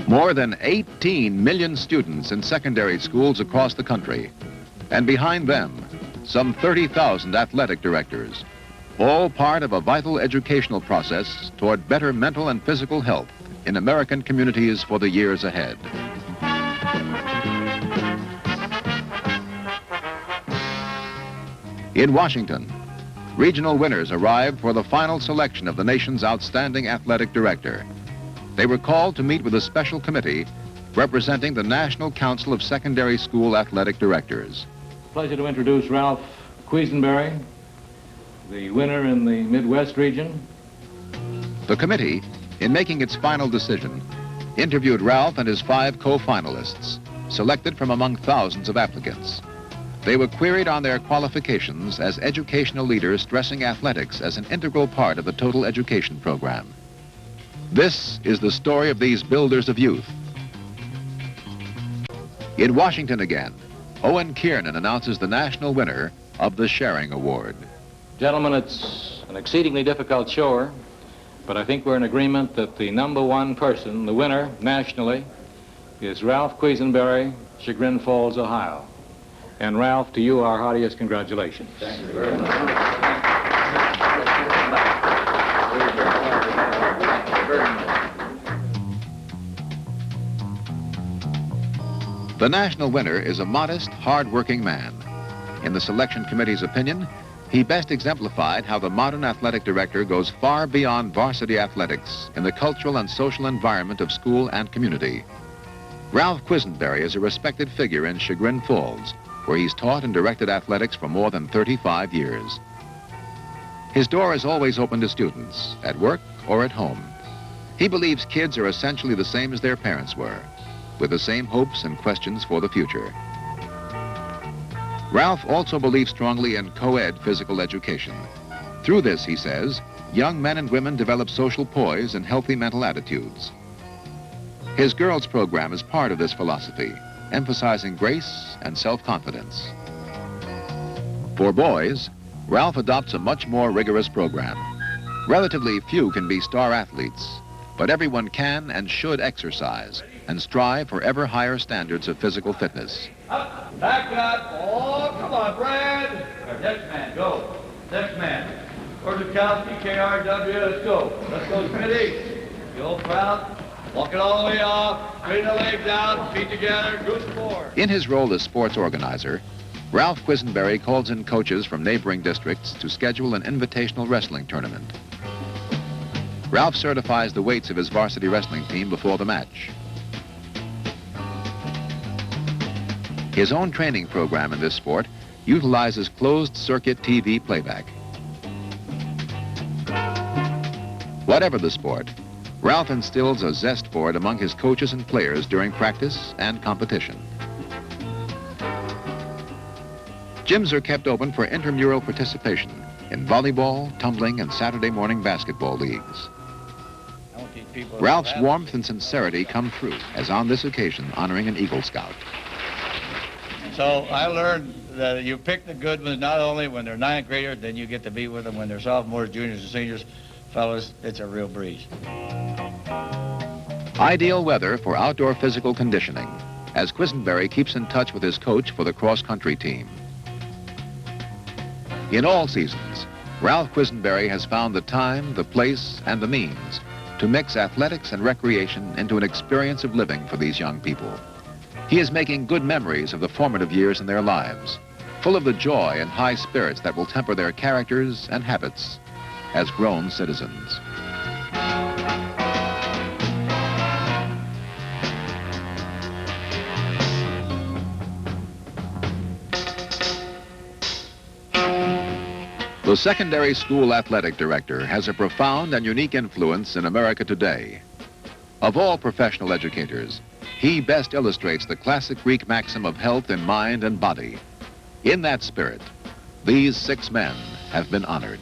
More than 18 million students in secondary schools across the country, and behind them, some 30,000 athletic directors, all part of a vital educational process toward better mental and physical health in American communities for the years ahead. In Washington, regional winners arrived for the final selection of the nation's outstanding athletic director. They were called to meet with a special committee representing the National Council of Secondary School Athletic Directors. Pleasure to introduce Ralph Quesinberry, the winner in the Midwest region. The committee, in making its final decision, interviewed Ralph and his 5 co-finalists, selected from among thousands of applicants. They were queried on their qualifications as educational leaders, stressing athletics as an integral part of the total education program. This is the story of these builders of youth. In Washington again, Owen Kiernan announces the national winner of the Sharing Award. Gentlemen, it's an exceedingly difficult chore, but I think we're in agreement that the #1 person, the winner nationally, is Ralph Quesinberry, Chagrin Falls, Ohio. And Ralph, to you our heartiest congratulations. Thank you very much. The national winner is a modest, hard-working man. In the selection committee's opinion, he best exemplified how the modern athletic director goes far beyond varsity athletics in the cultural and social environment of school and community. Ralph Quesinberry is a respected figure in Chagrin Falls, where he's taught and directed athletics for more than 35 years. His door is always open to students, at work or at home. He believes kids are essentially the same as their parents were, with the same hopes and questions for the future. Ralph also believes strongly in co-ed physical education. Through this, he says, young men and women develop social poise and healthy mental attitudes. His girls program is part of this philosophy, emphasizing grace and self-confidence. For boys, Ralph adopts a much more rigorous program. Relatively few can be star athletes, but everyone can and should exercise and strive for ever higher standards of physical fitness. Up, back up. Oh, come on, Brad. Next man, go. Next man. Orzakowski, KRW, let's go. Let's go, Smitty. Go, proud. Walk it all the way off. Straighten the legs out, feet together, do some more. In his role as sports organizer, Ralph Quesinberry calls in coaches from neighboring districts to schedule an invitational wrestling tournament. Ralph certifies the weights of his varsity wrestling team before the match. His own training program in this sport utilizes closed-circuit TV playback. Whatever the sport, Ralph instills a zest for it among his coaches and players during practice and competition. Gyms are kept open for intramural participation in volleyball, tumbling, and Saturday morning basketball leagues. Ralph's warmth and sincerity come through, as on this occasion honoring an Eagle Scout. So I learned that you pick the good ones not only when they're 9th graders, then you get to be with them when they're sophomores, juniors, and seniors. Fellas, it's a real breeze. Ideal weather for outdoor physical conditioning, as Quesinberry keeps in touch with his coach for the cross-country team. In all seasons, Ralph Quesinberry has found the time, the place, and the means to mix athletics and recreation into an experience of living for these young people. He is making good memories of the formative years in their lives, full of the joy and high spirits that will temper their characters and habits as grown citizens. The secondary school athletic director has a profound and unique influence in America today. Of all professional educators, he best illustrates the classic Greek maxim of health in mind and body. In that spirit, these 6 men have been honored.